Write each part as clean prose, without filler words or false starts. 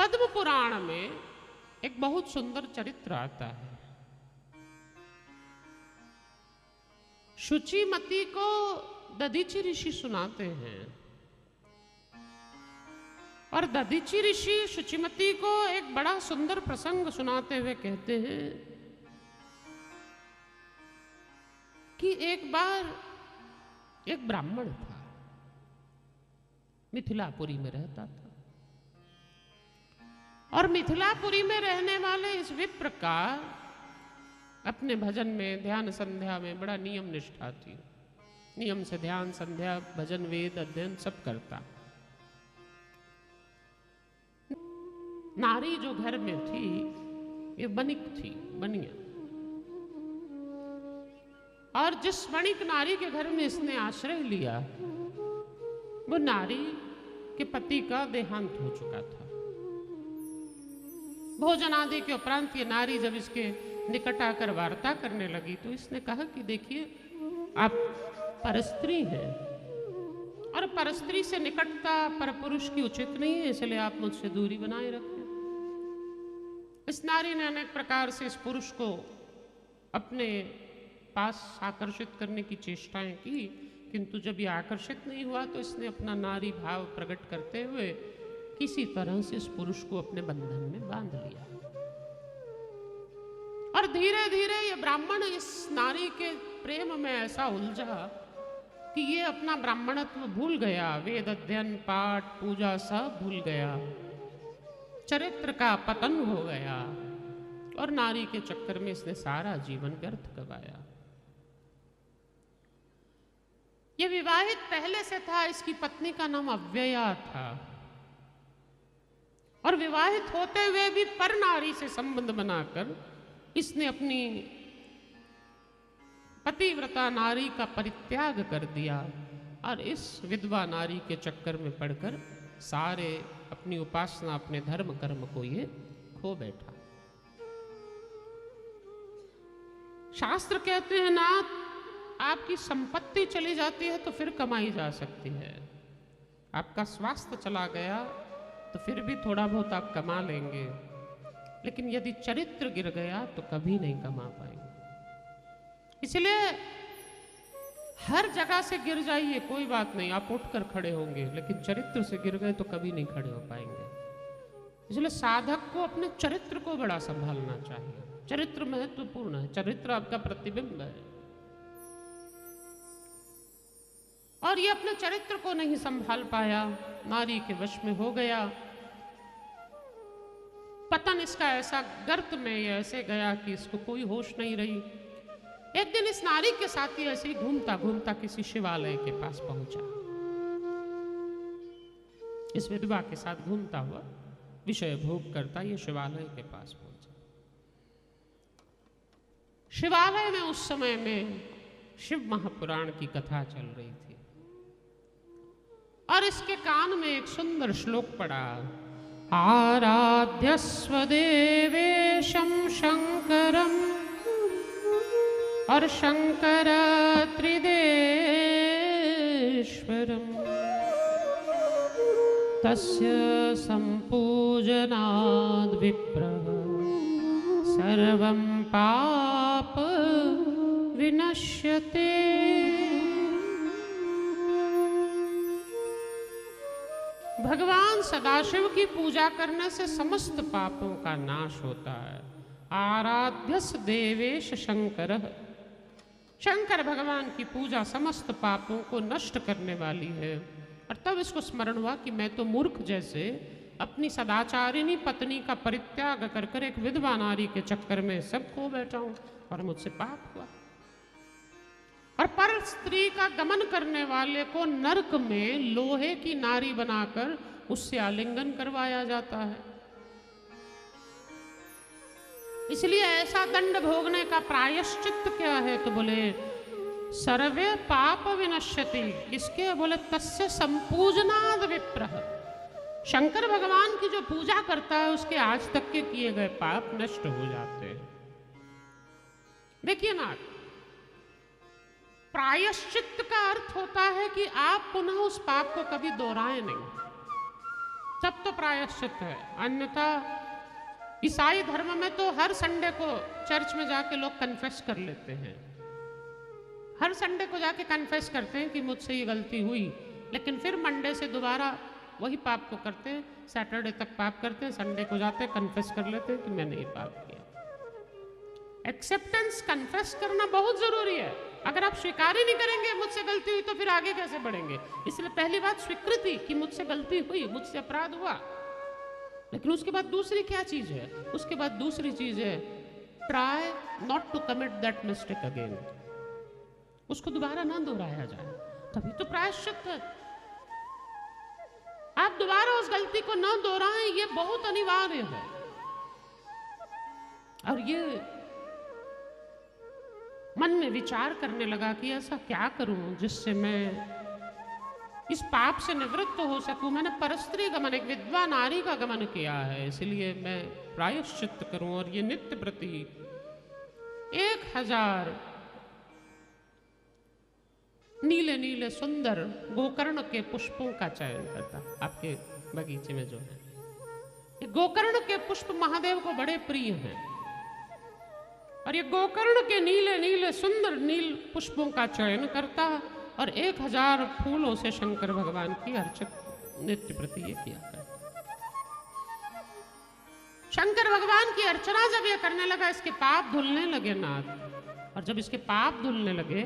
पद्म पुराण में एक बहुत सुंदर चरित्र आता है। शुचिमती को दधीचि ऋषि सुनाते हैं और दधीचि ऋषि शुचिमती को एक बड़ा सुंदर प्रसंग सुनाते हुए कहते हैं कि एक बार एक ब्राह्मण था, मिथिलापुरी में रहता था और मिथिलापुरी में रहने वाले इस विप्र का अपने भजन में, ध्यान संध्या में बड़ा नियम निष्ठा थी। नियम से ध्यान, संध्या, भजन, वेद अध्ययन सब करता। नारी जो घर में थी ये बनिक थी, बनिया। और जिस बनिक नारी के घर में इसने आश्रय लिया वो नारी के पति का देहांत हो चुका था। भोजन आदि के उपरांत ये नारी जब इसके निकट आकर वार्ता करने लगी तो इसने कहा कि देखिए, आप परस्त्री हैं और परस्त्री से निकटता परपुरुष की उचित नहीं है, इसलिए आप मुझसे दूरी बनाए रखें। इस नारी ने अनेक प्रकार से इस पुरुष को अपने पास आकर्षित करने की चेष्टाएं की, किंतु जब ये आकर्षित नहीं हुआ तो इसने अपना नारी भाव प्रकट करते हुए किसी तरह से इस पुरुष को अपने बंधन में बांध लिया। और धीरे धीरे ये ब्राह्मण इस नारी के प्रेम में ऐसा उलझा कि ये अपना ब्राह्मणत्व भूल गया, वेद अध्ययन, पाठ, पूजा सब भूल गया, चरित्र का पतन हो गया और नारी के चक्कर में इसने सारा जीवन व्यर्थ गवाया। ये विवाहित पहले से था, इसकी पत्नी का नाम अव्यया था और विवाहित होते हुए भी पर नारी से संबंध बनाकर इसने अपनी पतिव्रता नारी का परित्याग कर दिया और इस विधवा नारी के चक्कर में पड़कर सारे अपनी उपासना, अपने धर्म कर्म को ये खो बैठा। शास्त्र कहते हैं ना, आपकी संपत्ति चली जाती है तो फिर कमाई जा सकती है, आपका स्वास्थ्य चला गया तो फिर भी थोड़ा बहुत आप कमा लेंगे, लेकिन यदि चरित्र गिर गया तो कभी नहीं कमा पाएंगे। इसलिए हर जगह से गिर जाइए, कोई बात नहीं, आप उठकर खड़े होंगे, लेकिन चरित्र से गिर गए तो कभी नहीं खड़े हो पाएंगे। इसलिए साधक को अपने चरित्र को बड़ा संभालना चाहिए। चरित्र महत्वपूर्ण है, चरित्र आपका प्रतिबिंब है। और ये अपने चरित्र को नहीं संभाल पाया, नारी के वश में हो गया। पतन इसका ऐसा गर्त में ऐसे गया कि इसको कोई होश नहीं रही। एक दिन इस नारी के साथ ही ऐसे ही घूमता घूमता किसी शिवालय के पास पहुंचा। इस विधवा के साथ घूमता हुआ, विषय भोग करता, ये शिवालय के पास पहुंचा। शिवालय में उस समय में शिव महापुराण की कथा चल रही थी और इसके कान में एक सुंदर श्लोक पड़ा, आराध्यस्व देवेशं शंकरम और शंकर त्रिदेश्वरम तस्य संपूजनाद् विप्रः सर्वं पाप विनश्यते। भगवान सदाशिव की पूजा करने से समस्त पापों का नाश होता है। आराध्यस देवेश शंकर, शंकर भगवान की पूजा समस्त पापों को नष्ट करने वाली है। और तब इसको स्मरण हुआ कि मैं तो मूर्ख जैसे अपनी सदाचारिणी पत्नी का परित्याग कर कर एक विधवा नारी के चक्कर में सब खो बैठा हूं और मुझसे पाप हुआ। और पर स्त्री का गमन करने वाले को नरक में लोहे की नारी बनाकर उससे आलिंगन करवाया जाता है। इसलिए ऐसा दंड भोगने का प्रायश्चित क्या है? तो बोले सर्वे पाप विनश्यति। किसके? बोले तस्य संपूजनाद विप्रः। शंकर भगवान की जो पूजा करता है उसके आज तक के किए गए पाप नष्ट हो जाते हैं। देखिए ना, प्रायश्चित का अर्थ होता है कि आप पुनः उस पाप को कभी दोहराए नहीं। तब तो प्रायश्चित है। अन्यथा ईसाई धर्म में तो हर संडे को चर्च में जाके लोग कन्फेस कर लेते हैं, हर संडे को जाके कन्फेस करते हैं कि मुझसे ये गलती हुई, लेकिन फिर मंडे से दोबारा वही पाप को करते हैं। सैटरडे तक पाप करते हैं, संडे को जाते हैं कन्फेस कर लेते हैं कि मैंने ये पाप किया। एक्सेप्टेंस, कन्फेस करना बहुत जरूरी है। अगर आप स्वीकार ही नहीं करेंगे मुझसे गलती हुई तो फिर आगे कैसे बढ़ेंगे। इसलिए पहली बात स्वीकृति कि मुझसे गलती हुई, मुझसे अपराध हुआ। लेकिन उसके बाद दूसरी क्या चीज है? उसके बाद दूसरी चीज है try not to commit that mistake again. उसको दोबारा ना दोहराया जाए, तभी तो प्रायश्चित है। आप दोबारा उस गलती को ना दोहराएं, ये बहुत अनिवार्य है। और ये मन में विचार करने लगा कि ऐसा क्या करूं जिससे मैं इस पाप से निवृत्त हो सकूं। मैंने परस्त्री गमन, एक विधवा नारी का गमन किया है, इसलिए मैं प्रायश्चित करूं। और ये नित्य प्रति 1000 नीले नीले सुंदर गोकर्ण के पुष्पों का चयन करता। आपके बगीचे में जो है ये गोकर्ण के पुष्प महादेव को बड़े प्रिय हैं, और ये गोकर्ण के नीले नीले सुंदर नील पुष्पों का चयन करता और 1000 फूलों से शंकर भगवान की अर्चना नित्य प्रति ये किया करता। शंकर भगवान की अर्चना जब ये करने लगा, इसके पाप धुलने लगे नाथ। और जब इसके पाप धुलने लगे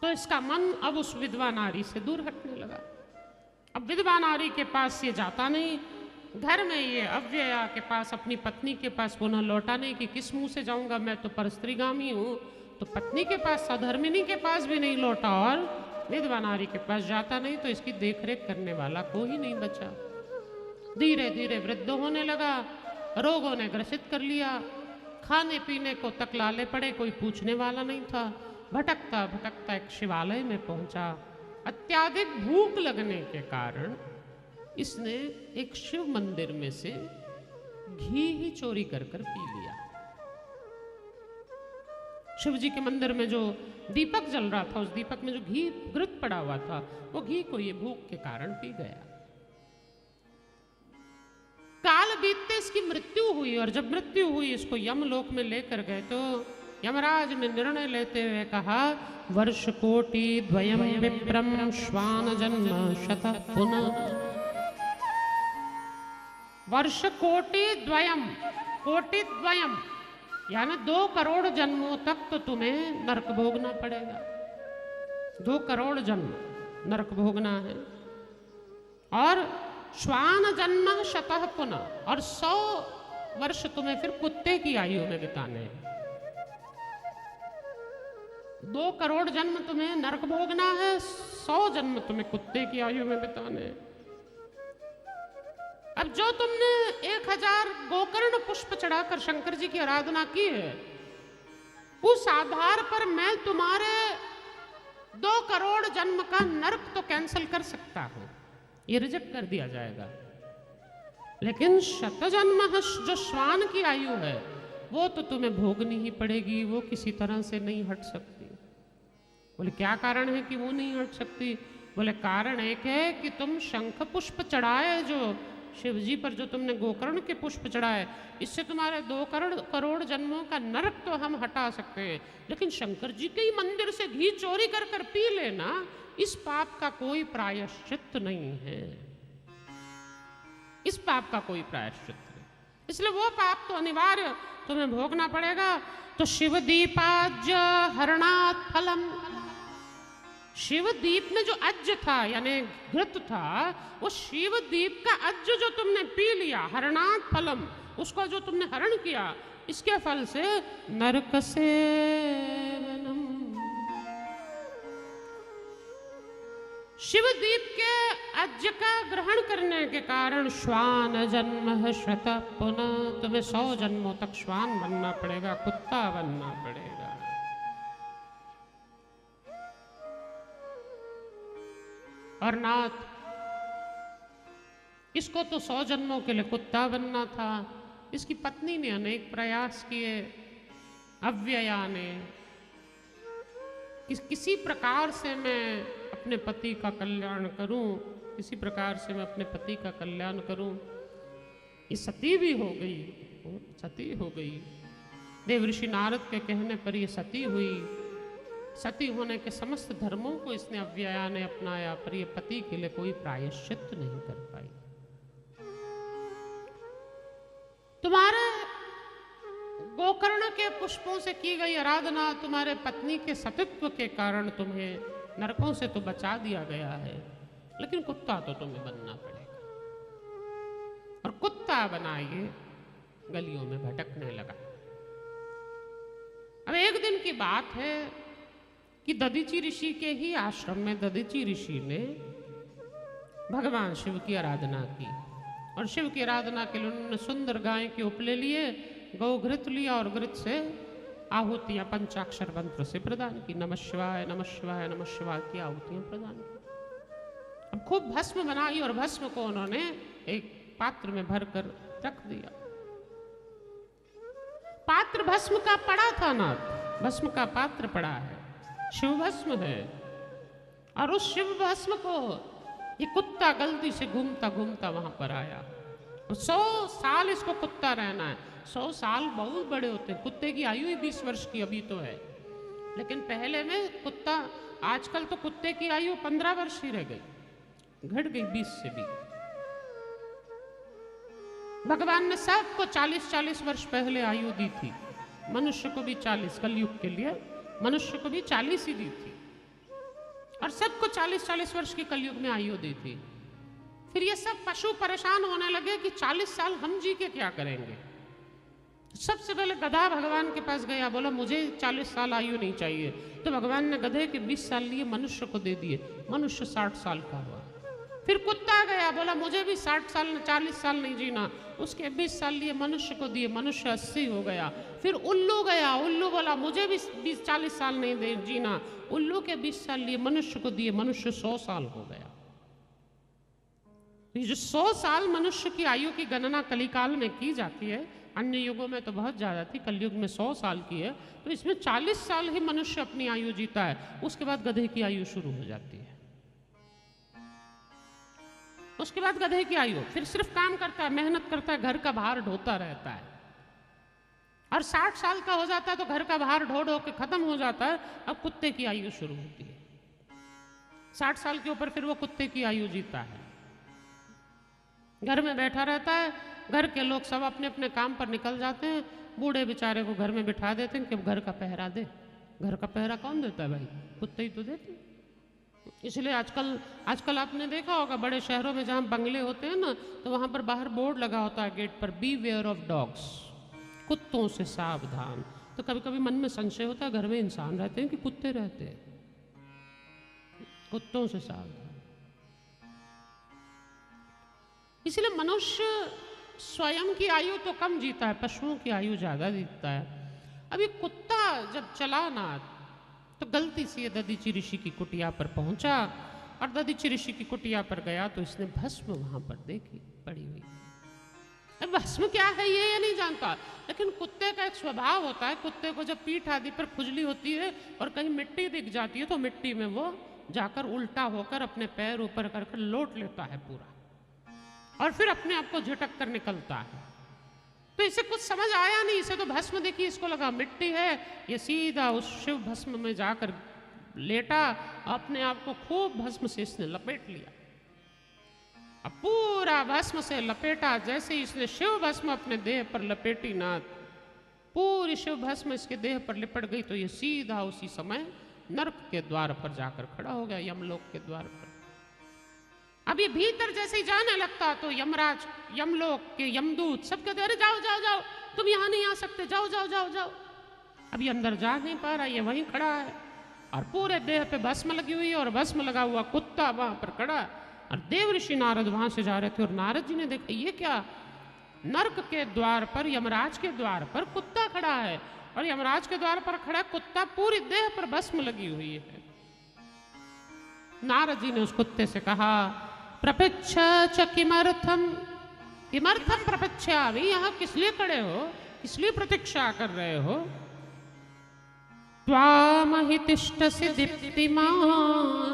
तो इसका मन अब उस विधवा नारी से दूर हटने लगा। अब विधवा नारी के पास ये जाता नहीं, घर में ये अव्यया के पास, अपनी पत्नी के पास पुनः लौटा नहीं कि किस मुंह से जाऊंगा, मैं तो परस्त्रीगामी हूं। तो पत्नी के पास, सधर्मिनी के पास भी नहीं लौटा और विधवा नारी के पास जाता नहीं, तो इसकी देखरेख करने वाला कोई नहीं बचा। धीरे धीरे वृद्ध होने लगा, रोगों ने ग्रसित कर लिया, खाने पीने को तक लाले पड़े, कोई पूछने वाला नहीं था। भटकता भटकता एक शिवालय में पहुंचा। अत्याधिक भूख लगने के कारण इसने एक शिव मंदिर में से घी ही चोरी कर कर पी लिया। शिव जी के मंदिर में जो दीपक जल रहा था, उस दीपक में जो घी घृत पड़ा हुआ था, वो घी को ये भूख के कारण पी गया। काल बीतते इसकी मृत्यु हुई, और जब मृत्यु हुई इसको यमलोक में लेकर गए तो यमराज ने निर्णय लेते हुए कहा, वर्ष कोटि द्वयम विप्रम श्वान जन्म शत पुनः। वर्ष कोटि द्वयम, कोटि द्वयम यानी 2 करोड़ जन्मों तक तो तुम्हें नरक भोगना पड़ेगा। 2 करोड़ जन्म नरक भोगना है। और श्वान जन्म शतः पुनः, और 100 वर्ष तुम्हें फिर कुत्ते की आयु में बिताने हैं। 2 करोड़ जन्म तुम्हें नरक भोगना है, 100 जन्म तुम्हें कुत्ते की आयु में बिताने। अब जो तुमने 1000 गोकर्ण पुष्प चढ़ाकर शंकर जी की आराधना की है, उस आधार पर मैं तुम्हारे 2 करोड़ जन्म का नरक तो कैंसिल कर सकता हूं, ये रिजेक्ट कर दिया जाएगा। लेकिन 100 जन्म जो श्वान की आयु है वो तो तुम्हें भोगनी ही पड़ेगी, वो किसी तरह से नहीं हट सकती। बोले क्या कारण है कि वो नहीं हट सकती? बोले कारण एक है कि तुम शंख पुष्प चढ़ाए, जो शिव जी पर जो तुमने गोकर्ण के पुष्प चढ़ाए, इससे तुम्हारे 2 करोड़ जन्मों का नरक तो हम हटा सकते हैं, लेकिन शंकर जी के ही मंदिर से घी चोरी कर कर पी लेना, इस पाप का कोई प्रायश्चित नहीं है। इस पाप का कोई प्रायश्चित नहीं, इसलिए वो पाप तो अनिवार्य तुम्हें भोगना पड़ेगा। तो शिव दीपाज्य हरणात् फलम, शिव दीप में जो अज्ज था यानी घृत था, वो शिव दीप का अज्ज जो तुमने पी लिया, हरणात् फलम, उसको जो तुमने हरण किया, इसके फल से नरक सेवनम, शिव दीप के अज्ज का ग्रहण करने के कारण श्वान जन्म शत पुनः, तुम्हें 100 जन्मों तक श्वान बनना पड़ेगा, कुत्ता बनना पड़ेगा। और नाथ, इसको तो 100 जन्मों के लिए कुत्ता बनना था। इसकी पत्नी ने अनेक प्रयास किए, अव्यया ने, किसी प्रकार से मैं अपने पति का कल्याण करूं, किसी प्रकार से मैं अपने पति का कल्याण करूं। ये सती भी हो गई, सती हो गई। देव ऋषि नारद के कहने पर ये सती हुई। सती होने के समस्त धर्मों को इसने अव्यया ने अपनाया, पर ये पति के लिए कोई प्रायश्चित नहीं कर पाई। तुम्हारे गोकर्ण के पुष्पों से की गई आराधना, तुम्हारे पत्नी के सतीत्व के कारण तुम्हें नरकों से तो बचा दिया गया है, लेकिन कुत्ता तो तुम्हें बनना पड़ेगा। और कुत्ता बनाइए गलियों में भटकने लगा। अब एक दिन की बात है कि दधीचि ऋषि के ही आश्रम में दधीचि ऋषि ने भगवान शिव की आराधना की। और शिव की आराधना के लिए उन्होंने सुंदर गाय के उपले लिए, गौ घृत लिया और घृत से आहुतियां पंचाक्षर मंत्र से प्रदान की। नमः शिवाय नमः शिवाय नमः शिवाय की आहुतियां प्रदान की। अब खूब भस्म बनाई और भस्म को उन्होंने एक पात्र में भरकर रख दिया। पात्र भस्म का पड़ा था ना, भस्म का पात्र पड़ा है, शिव भस्म है। और उस शिव भस्म को ये कुत्ता गलती से घूमता घूमता वहां पर आया। 100 साल इसको कुत्ता रहना है। 100 साल बहुत बड़े होते हैं। कुत्ते की आयु ही 20 वर्ष की अभी तो है, लेकिन पहले में कुत्ता, आजकल तो कुत्ते की आयु 15 वर्ष ही रह गई, घट गई 20 से भी। भगवान ने सबको 40-40 वर्ष पहले आयु दी थी। मनुष्य को भी 40, कलयुग के लिए मनुष्य को भी 40 ही दी थी, और सबको 40-40 वर्ष की कलयुग में आयु दी थी। फिर ये सब पशु परेशान होने लगे कि 40 साल हम जी के क्या करेंगे। सबसे पहले गधा भगवान के पास गया, बोला मुझे 40 साल आयु नहीं चाहिए। तो भगवान ने गधे के 20 साल लिए मनुष्य को दे दिए, मनुष्य 60 साल का हुआ। फिर कुत्ता गया, बोला मुझे भी 60 साल 40 साल नहीं जीना, उसके 20 साल लिए मनुष्य को दिए, मनुष्य 80 हो गया। फिर उल्लू गया, उल्लू बोला मुझे भी 40 साल नहीं जीना, उल्लू के 20 साल लिए मनुष्य को दिए, मनुष्य 100 साल हो गया। ये जो 100 साल मनुष्य की आयु की गणना कलिकाल में की जाती है, अन्य युगों में तो बहुत ज्यादा थी, कलयुग में 100 साल की है, तो इसमें 40 साल ही मनुष्य अपनी आयु जीता है। उसके बाद गधे की आयु शुरू हो जाती है। उसके बाद गधे की आयु, फिर सिर्फ काम करता है, मेहनत करता है, घर का भार ढोता रहता है, और 60 साल का हो जाता है तो घर का भार ढो ढो के खत्म हो जाता है। अब कुत्ते की आयु शुरू होती है। 60 साल के ऊपर फिर वो कुत्ते की आयु जीता है, घर में बैठा रहता है, घर के लोग सब अपने अपने काम पर निकल जाते हैं, बूढ़े बेचारे को घर में बिठा देते हैं कि घर का पहरा दे। घर का पहरा कौन देता है भाई? कुत्ते ही तो देते। इसलिए आजकल आपने देखा होगा बड़े शहरों में जहाँ बंगले होते हैं ना, तो वहाँ पर बाहर बोर्ड लगा होता है गेट पर, बीवेयर ऑफ डॉग्स, कुत्तों से सावधान। तो कभी कभी मन में संशय होता है, घर में इंसान रहते हैं कि कुत्ते रहते हैं? कुत्तों से सावधान। इसलिए मनुष्य स्वयं की आयु तो कम जीता है, पशुओं की आयु ज्यादा जीता है। अभी कुत्ता जब चला ना, तो गलती से दधीचि ऋषि की कुटिया पर पहुंचा, और दधीचि ऋषि की कुटिया पर गया तो इसने भस्म वहां पर देखी पड़ी हुई। अब भस्म क्या है ये नहीं जानता, लेकिन कुत्ते का एक स्वभाव होता है, कुत्ते को जब पीठ आदि पर खुजली होती है और कहीं मिट्टी दिख जाती है, तो मिट्टी में वो जाकर उल्टा होकर अपने पैर ऊपर कर लौट लेता है पूरा, और फिर अपने आप को झटक कर निकलता है। तो इसे कुछ समझ आया नहीं, इसे तो भस्म देखी, इसको लगा मिट्टी है, ये सीधा उस शिव भस्म में जाकर लेटा, अपने आप को खूब भस्म से इसने लपेट लिया। अब पूरा भस्म से लपेटा, जैसे इसने शिव भस्म अपने देह पर लपेटी ना, पूरी शिव भस्म इसके देह पर लिपट गई, तो ये सीधा उसी समय नरक के द्वार पर जाकर खड़ा हो गया, यमलोक के द्वार पर। अब ये भीतर जैसे ही जाने लगता तो यमराज, यमलोक के यमदूत सब कहते अरे जाओ जाओ जाओ, तुम यहाँ नहीं आ सकते, जाओ जाओ जाओ जाओ। अब ये अंदर जा नहीं पा रहा, ये वहीं खड़ा है, और पूरे देह पे भस्म लगी हुई है, और भस्म लगा हुआ कुत्ता वहां पर खड़ा है। और देव ऋषि नारद वहां से जा रहे थे, और नारद जी ने देखा ये क्या, नरक के द्वार पर, यमराज के द्वार पर कुत्ता खड़ा है, और यमराज के द्वार पर खड़ा कुत्ता, पूरी देह पर भस्म लगी हुई है। नारद जी ने उस कुत्ते से कहा प्रपच्छ च किमर्थम, किमर्थम प्रपच्छामि, यहाँ किस लिए खड़े हो, किस लिए प्रतीक्षा कर रहे हो? त्वामहि तिष्ठसि दीप्तिमान्,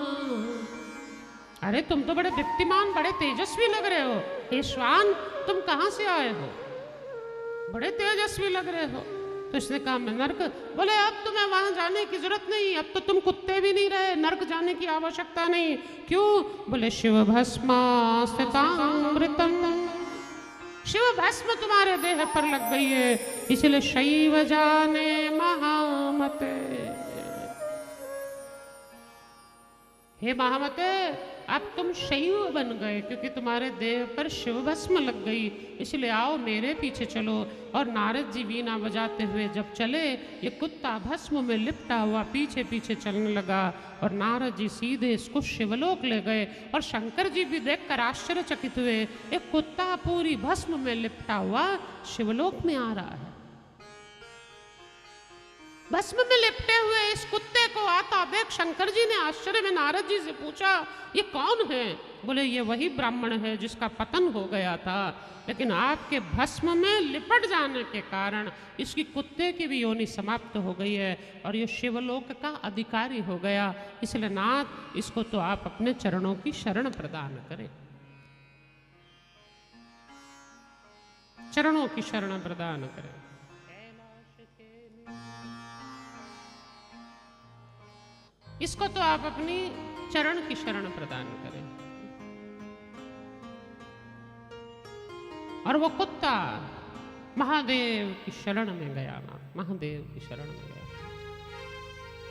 अरे तुम तो बड़े दीप्तिमान, बड़े तेजस्वी लग रहे हो। हे श्वान, तुम कहाँ से आए हो? बड़े तेजस्वी लग रहे हो। तो इसने कहा मैं नर्क। बोले अब तुम्हें वहां जाने की जरूरत नहीं, अब तो तुम कुत्ते भी नहीं रहे, नर्क जाने की आवश्यकता नहीं। क्यों? बोले शिव भस्मामृतम, शिव भस्म तुम्हारे देह पर लग गई है, इसलिए शैव जाने महामते। हे महामते, अब तुम शैव बन गए क्योंकि तुम्हारे देह पर शिव भस्म लग गई, इसलिए आओ मेरे पीछे चलो। और नारद जी वीणा बजाते हुए जब चले, ये कुत्ता भस्म में लिपटा हुआ पीछे पीछे चलने लगा और नारद जी सीधे इसको शिवलोक ले गए। और शंकर जी भी देखकर आश्चर्यचकित हुए, एक कुत्ता पूरी भस्म में लिपटा हुआ शिवलोक में आ रहा है। भस्म में लिपटे हुए इस कुत्ते को आता देख शंकर जी ने आश्चर्य में नारद जी से पूछा, ये कौन है? बोले ये वही ब्राह्मण है जिसका पतन हो गया था, लेकिन आपके भस्म में लिपट जाने के कारण इसकी कुत्ते की भी योनि समाप्त हो गई है और ये शिवलोक का अधिकारी हो गया। इसलिए नाथ, इसको तो आप अपने चरणों की शरण प्रदान करें, चरणों की शरण प्रदान करें। इसको तो आप अपनी चरण की शरण प्रदान करें। और वो कुत्ता महादेव की शरण में गया, महादेव की शरण में गया।